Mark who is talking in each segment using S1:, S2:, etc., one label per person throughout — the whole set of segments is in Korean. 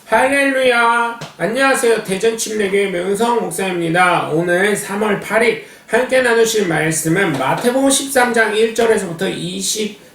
S1: 할렐루야! 안녕하세요. 대전침례교회 명성 목사입니다. 오늘 3월 8일 함께 나누실 말씀은 마태복음 13장 1절에서부터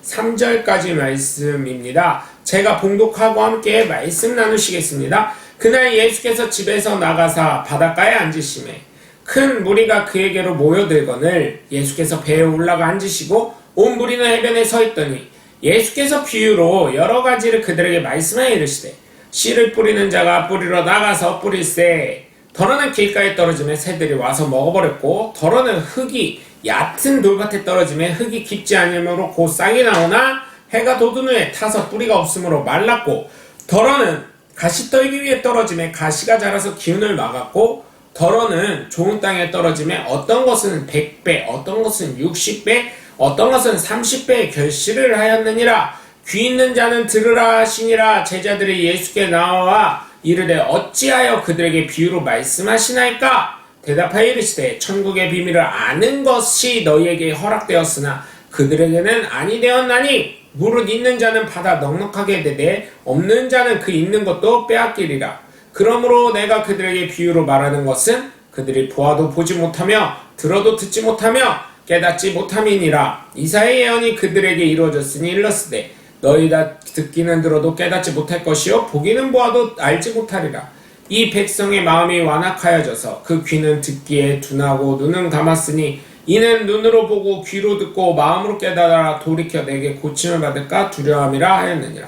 S1: 23절까지 말씀입니다. 제가 봉독하고 함께 말씀 나누시겠습니다. 그날 예수께서 집에서 나가사 바닷가에 앉으시매 큰 무리가 그에게로 모여들거늘 예수께서 배에 올라가 앉으시고 온 무리는 해변에 서 있더니 예수께서 비유로 여러 가지를 그들에게 말씀하여 이르시되 씨를 뿌리는 자가 뿌리러 나가서 뿌릴새 더러는 길가에 떨어지며 새들이 와서 먹어버렸고 더러는 흙이 얕은 돌밭에 떨어지며 흙이 깊지 아니하므로 곧 싹이 나오나 해가 돋은 후에 타서 뿌리가 없으므로 말랐고 더러는 가시떨기 위에 떨어지며 가시가 자라서 기운을 막았고 더러는 좋은 땅에 떨어지며 어떤 것은 100배 어떤 것은 60배 어떤 것은 30배의 결실을 하였느니라. 귀 있는 자는 들으라 하시니라. 제자들이 예수께 나와 이르되 어찌하여 그들에게 비유로 말씀하시나이까? 대답하여 이르시되 천국의 비밀을 아는 것이 너희에게 허락되었으나 그들에게는 아니 되었나니 무릇 있는 자는 받아 넉넉하게 되되 없는 자는 그 있는 것도 빼앗기리라. 그러므로 내가 그들에게 비유로 말하는 것은 그들이 보아도 보지 못하며 들어도 듣지 못하며 깨닫지 못함이니라. 이사야의 예언이 그들에게 이루어졌으니 일렀으되 너희 다 듣기는 들어도 깨닫지 못할 것이요 보기는 보아도 알지 못하리라. 이 백성의 마음이 완악하여져서 그 귀는 듣기에 둔하고 눈은 감았으니 이는 눈으로 보고 귀로 듣고 마음으로 깨달아 돌이켜 내게 고침을 받을까 두려움이라 하였느니라.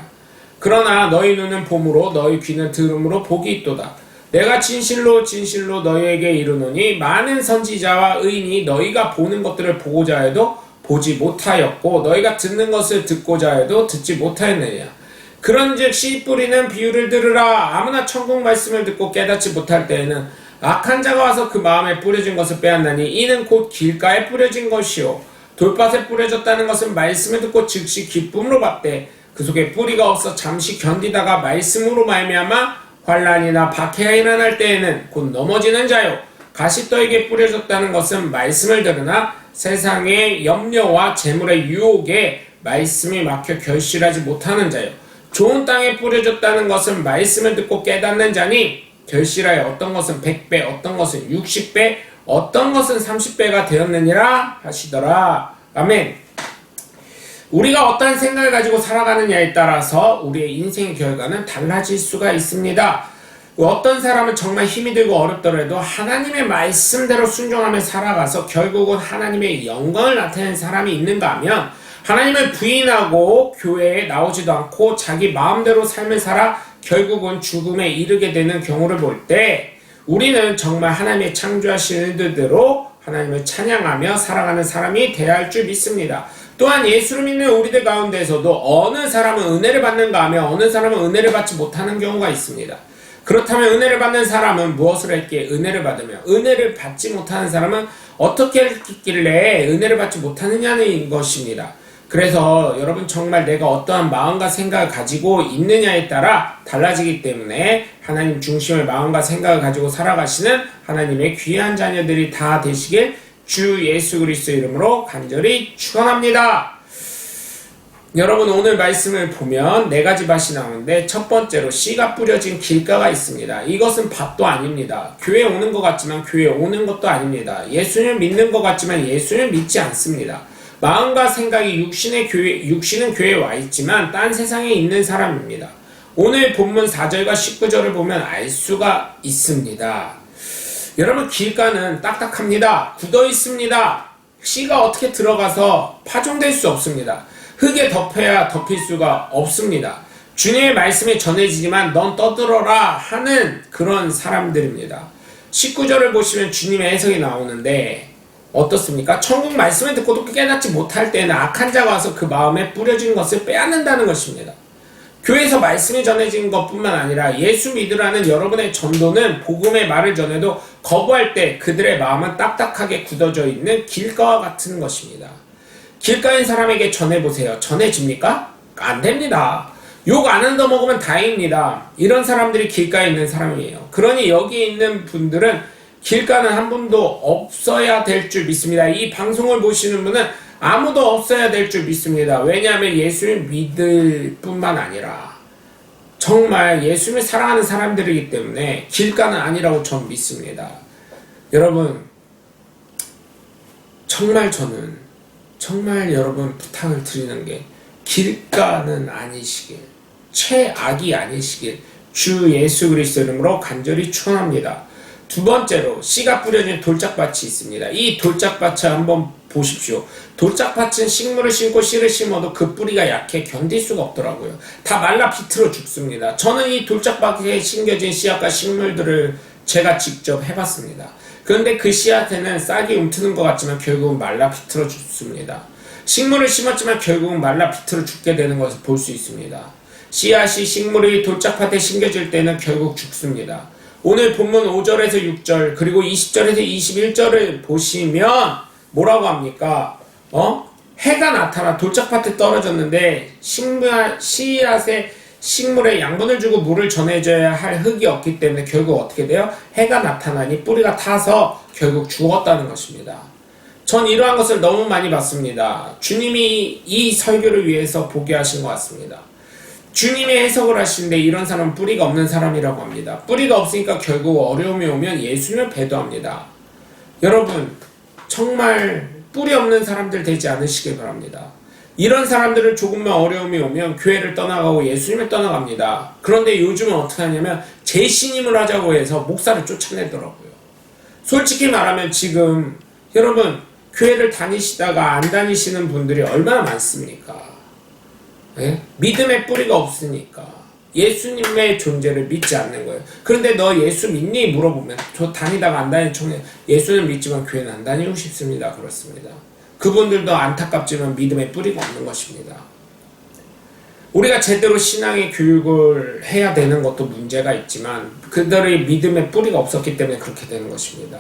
S1: 그러나 너희 눈은 봄으로 너희 귀는 들음으로 복이 있도다. 내가 진실로 진실로 너희에게 이르노니 많은 선지자와 의인이 너희가 보는 것들을 보고자 해도 보지 못하였고 너희가 듣는 것을 듣고자 해도 듣지 못하였느냐. 그런즉 씨 뿌리는 비유를 들으라. 아무나 천국 말씀을 듣고 깨닫지 못할 때에는 악한 자가 와서 그 마음에 뿌려진 것을 빼앗나니 이는 곧 길가에 뿌려진 것이요 돌밭에 뿌려졌다는 것은 말씀을 듣고 즉시 기쁨으로 받되 그 속에 뿌리가 없어 잠시 견디다가 말씀으로 말미암아 환난이나 박해가 일어날 때에는 곧 넘어지는 자요 가시떨기에 뿌려졌다는 것은 말씀을 들으나 세상의 염려와 재물의 유혹에 말씀이 막혀 결실하지 못하는 자요 좋은 땅에 뿌려졌다는 것은 말씀을 듣고 깨닫는 자니 결실하여 어떤 것은 100배 어떤 것은 60배 어떤 것은 30배가 되었느니라 하시더라. 아멘. 우리가 어떠한 생각을 가지고 살아가느냐에 따라서 우리의 인생의 결과는 달라질 수가 있습니다. 어떤 사람은 정말 힘이 들고 어렵더라도 하나님의 말씀대로 순종하며 살아가서 결국은 하나님의 영광을 나타내는 사람이 있는가 하면 하나님을 부인하고 교회에 나오지도 않고 자기 마음대로 삶을 살아 결국은 죽음에 이르게 되는 경우를 볼 때 우리는 정말 하나님의 창조하신 일들대로 하나님을 찬양하며 살아가는 사람이 되어야 할 줄 믿습니다. 또한 예수를 믿는 우리들 가운데서도 어느 사람은 은혜를 받는가 하며 어느 사람은 은혜를 받지 못하는 경우가 있습니다. 그렇다면 은혜를 받는 사람은 무엇을 했기에 은혜를 받으며 은혜를 받지 못하는 사람은 어떻게 했길래 은혜를 받지 못하느냐는 것입니다. 그래서 여러분 정말 내가 어떠한 마음과 생각을 가지고 있느냐에 따라 달라지기 때문에 하나님 중심의 마음과 생각을 가지고 살아가시는 하나님의 귀한 자녀들이 다 되시길 주 예수 그리스도의 이름으로 간절히 축원합니다. 여러분 오늘 말씀을 보면 4가지 밭이 나오는데 첫 번째로 씨가 뿌려진 길가가 있습니다. 이것은 밭도 아닙니다. 교회에 오는 것 같지만 교회에 오는 것도 아닙니다. 예수님을 믿는 것 같지만 예수님을 믿지 않습니다. 마음과 생각이 육신은 교회에 와 있지만 딴 세상에 있는 사람입니다. 오늘 본문 4절과 19절을 보면 알 수가 있습니다. 여러분 길가는 딱딱합니다. 굳어 있습니다. 씨가 어떻게 들어가서 파종될 수 없습니다. 흙에 덮여야 덮일 수가 없습니다. 주님의 말씀이 전해지지만 넌 떠들어라 하는 그런 사람들입니다. 19절을 보시면 주님의 해석이 나오는데 어떻습니까? 천국 말씀을 듣고도 깨닫지 못할 때는 악한 자가 와서 그 마음에 뿌려진 것을 빼앗는다는 것입니다. 교회에서 말씀이 전해진 것뿐만 아니라 예수 믿으라는 여러분의 전도는 복음의 말을 전해도 거부할 때 그들의 마음은 딱딱하게 굳어져 있는 길가와 같은 것입니다. 길가인 사람에게 전해보세요. 전해집니까? 안 됩니다. 욕 안 얻어먹으면 다행입니다. 이런 사람들이 길가에 있는 사람이에요. 그러니 여기에 있는 분들은 길가는 한 분도 없어야 될 줄 믿습니다. 이 방송을 보시는 분은 아무도 없어야 될 줄 믿습니다. 왜냐하면 예수를 믿을 뿐만 아니라 정말 예수님을 사랑하는 사람들이기 때문에 길가는 아니라고 전 믿습니다. 여러분, 저는 정말 여러분 부탁을 드리는 게 길가는 아니시길, 최악이 아니시길 주 예수 그리스도 이름으로 간절히 축원합니다. 두 번째로 씨가 뿌려진 돌짝밭이 있습니다. 이 돌짝밭을 한번 보십시오. 돌짝밭은 식물을 심고 씨를 심어도 그 뿌리가 약해 견딜 수가 없더라고요. 다 말라 비틀어 죽습니다. 저는 이 돌짝밭에 심겨진 씨앗과 식물들을 제가 직접 해봤습니다. 그런데 그 씨앗에는 싹이 움트는 것 같지만 결국은 말라 비틀어 죽습니다. 식물을 심었지만 결국은 말라 비틀어 죽게 되는 것을 볼 수 있습니다. 씨앗이 식물이 돌짝밭에 심겨질 때는 결국 죽습니다. 오늘 본문 5절에서 6절 그리고 20절에서 21절을 보시면 뭐라고 합니까? 해가 나타나 돌짝밭에 떨어졌는데 씨앗에 식물에 양분을 주고 물을 전해줘야 할 흙이 없기 때문에 결국 어떻게 돼요? 해가 나타나니 뿌리가 타서 결국 죽었다는 것입니다. 전 이러한 것을 너무 많이 봤습니다. 주님이 이 설교를 위해서 보게 하신 것 같습니다. 주님이 해석을 하시는데 이런 사람은 뿌리가 없는 사람이라고 합니다. 뿌리가 없으니까 결국 어려움이 오면 예수님을 배도합니다. 여러분, 정말 뿌리 없는 사람들 되지 않으시길 바랍니다. 이런 사람들은 조금만 어려움이 오면 교회를 떠나가고 예수님을 떠나갑니다. 그런데 요즘은 어떻게 하냐면 재신임을 하자고 해서 목사를 쫓아내더라고요. 솔직히 말하면 지금 여러분 교회를 다니시다가 안 다니시는 분들이 얼마나 많습니까? 네? 믿음의 뿌리가 없으니까 예수님의 존재를 믿지 않는 거예요. 그런데 너 예수 믿니? 물어보면 저 다니다가 안 다니는 청년 예수는 믿지만 교회는 안 다니고 싶습니다. 그렇습니다. 그분들도 안타깝지만 믿음의 뿌리가 없는 것입니다. 우리가 제대로 신앙의 교육을 해야 되는 것도 문제가 있지만 그들의 믿음의 뿌리가 없었기 때문에 그렇게 되는 것입니다.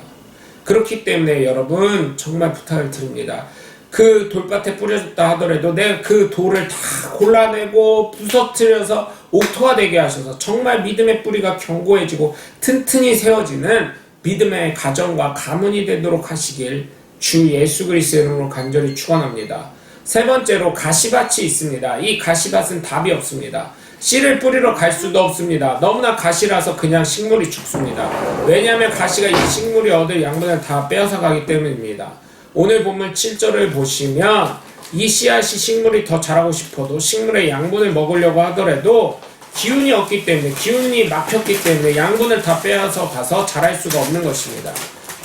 S1: 그렇기 때문에 여러분 정말 부탁을 드립니다. 그 돌밭에 뿌려졌다 하더라도 내가 그 돌을 다 골라내고 부서뜨려서 옥토가 되게 하셔서 정말 믿음의 뿌리가 견고해지고 튼튼히 세워지는 믿음의 가정과 가문이 되도록 하시길 주 예수 그리스도의 이름으로 간절히 축원합니다. 세 번째로 가시밭이 있습니다. 이 가시밭은 답이 없습니다. 씨를 뿌리러 갈 수도 없습니다. 너무나 가시라서 그냥 식물이 죽습니다. 왜냐하면 가시가 이 식물이 얻을 양분을 다 빼앗아 가기 때문입니다. 오늘 본문 7절을 보시면 이 씨앗이 식물이 더 자라고 싶어도 식물의 양분을 먹으려고 하더라도 기운이 없기 때문에 기운이 막혔기 때문에 양분을 다 빼앗아 가서 자랄 수가 없는 것입니다.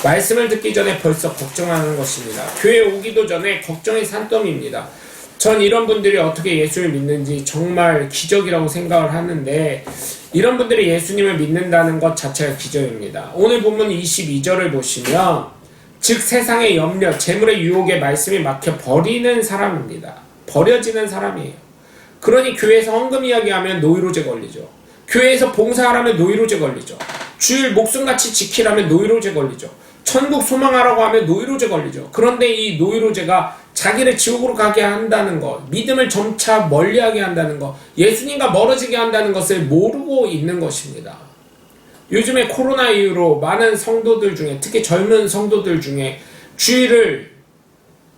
S1: 말씀을 듣기 전에 벌써 걱정하는 것입니다. 교회 오기도 전에 걱정이 산더미입니다. 전 이런 분들이 어떻게 예수를 믿는지 정말 기적이라고 생각을 하는데 이런 분들이 예수님을 믿는다는 것 자체가 기적입니다. 오늘 본문 22절을 보시면 즉 세상의 염려, 재물의 유혹에 말씀이 막혀 버리는 사람입니다. 버려지는 사람이에요. 그러니 교회에서 헌금 이야기하면 노이로제 걸리죠. 교회에서 봉사하라면 노이로제 걸리죠. 주일 목숨같이 지키라면 노이로제 걸리죠. 천국 소망하라고 하면 노이로제 걸리죠. 그런데 이 노이로제가 자기를 지옥으로 가게 한다는 것, 믿음을 점차 멀리하게 한다는 것, 예수님과 멀어지게 한다는 것을 모르고 있는 것입니다. 요즘에 코로나 이후로 많은 성도들 중에 특히 젊은 성도들 중에 주일을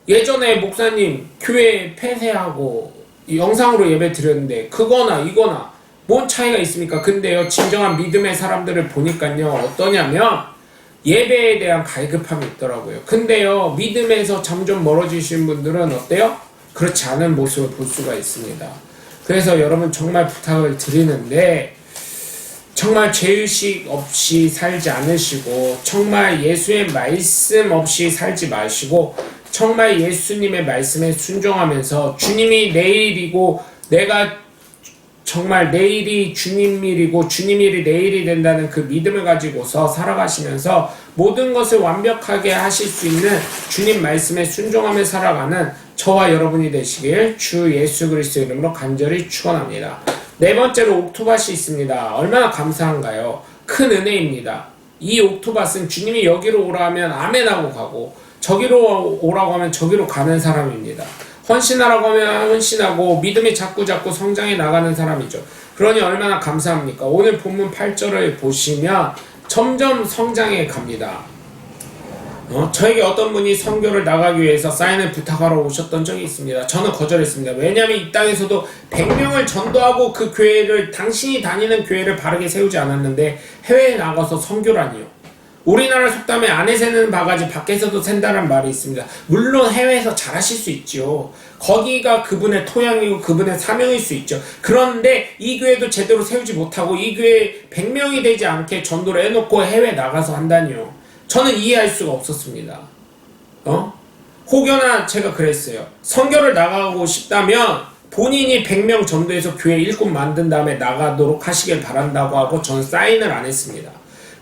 S1: 예전에 목사님 교회 폐쇄하고 영상으로 예배 드렸는데 그거나 이거나 뭔 차이가 있습니까? 근데요 진정한 믿음의 사람들을 보니까요 어떠냐면 예배에 대한 갈급함이 있더라고요. 근데요 믿음에서 점점 멀어지신 분들은 어때요? 그렇지 않은 모습을 볼 수가 있습니다. 그래서 여러분 정말 부탁을 드리는데 정말 죄의식 없이 살지 않으시고 정말 예수의 말씀 없이 살지 마시고 정말 예수님의 말씀에 순종하면서 주님이 내일이고 내가 정말 내일이 주님 일이고 주님 일이 내일이 된다는 그 믿음을 가지고서 살아가시면서 모든 것을 완벽하게 하실 수 있는 주님 말씀에 순종하며 살아가는 저와 여러분이 되시길 주 예수 그리스도 이름으로 간절히 축원합니다. 네 번째로 옥토밭이 있습니다. 얼마나 감사한가요? 큰 은혜입니다. 이 옥토밭은 주님이 여기로 오라 하면 아멘하고 가고 저기로 오라고 하면 저기로 가는 사람입니다. 헌신하라고 하면 헌신하고 믿음이 자꾸 성장해 나가는 사람이죠. 그러니 얼마나 감사합니까? 오늘 본문 8절을 보시면 점점 성장해 갑니다. 저에게 어떤 분이 선교를 나가기 위해서 사인을 부탁하러 오셨던 적이 있습니다. 저는 거절했습니다. 왜냐하면 이 땅에서도 100명을 전도하고 그 교회를, 당신이 다니는 교회를 바르게 세우지 않았는데 해외에 나가서 선교라니요. 우리나라 속담에 안에 새는 바가지 밖에서도 샌다는 말이 있습니다. 물론 해외에서 잘하실 수 있죠. 거기가 그분의 토양이고 그분의 사명일 수 있죠. 그런데 이 교회도 제대로 세우지 못하고 이 교회에 100명이 되지 않게 전도를 해놓고 해외에 나가서 한다니요. 저는 이해할 수가 없었습니다. 혹여나 제가 그랬어요. 선교를 나가고 싶다면 본인이 100명 전도해서 교회 일꾼 만든 다음에 나가도록 하시길 바란다고 하고 저는 사인을 안 했습니다.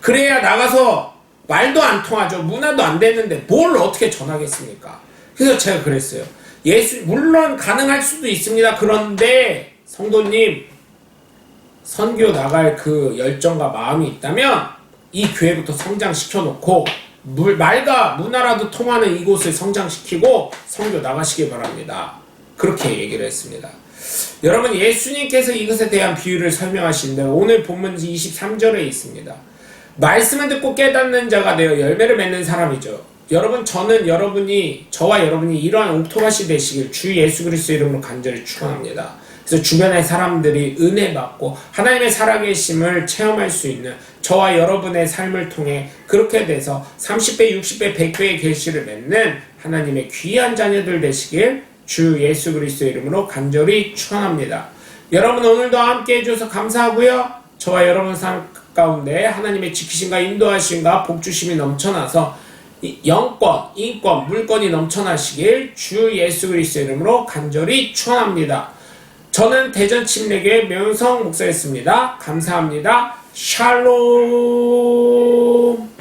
S1: 그래야 나가서 말도 안 통하죠. 문화도 안 되는데 뭘 어떻게 전하겠습니까? 그래서 제가 그랬어요. 물론 가능할 수도 있습니다. 그런데 성도님, 선교 나갈 그 열정과 마음이 있다면 이 교회부터 성장시켜 놓고 말과 문화라도 통하는 이곳을 성장시키고 선교 나가시길 바랍니다. 그렇게 얘기를 했습니다. 여러분, 예수님께서 이것에 대한 비유를 설명하시는데 오늘 본문 23절에 있습니다. 말씀을 듣고 깨닫는 자가 되어 열매를 맺는 사람이죠. 여러분, 저와 여러분이 이러한 옥토밭이 되시길 주 예수 그리스도 이름으로 간절히 축원합니다. 그래서 주변의 사람들이 은혜 받고 하나님의 살아계심을 체험할 수 있는 저와 여러분의 삶을 통해 그렇게 돼서 30배, 60배, 100배의 계시를 맺는 하나님의 귀한 자녀들 되시길 주 예수 그리스도 이름으로 간절히 축원합니다. 여러분, 오늘도 함께 해주셔서 감사하고요. 저와 여러분 삶 가운데 하나님의 지키심과 인도하심과 복주심이 넘쳐나서 영권, 인권, 물권이 넘쳐나시길 주 예수 그리스도 이름으로 간절히 축원합니다. 저는 대전 침례교회 명성 목사였습니다. 감사합니다. 샬롬.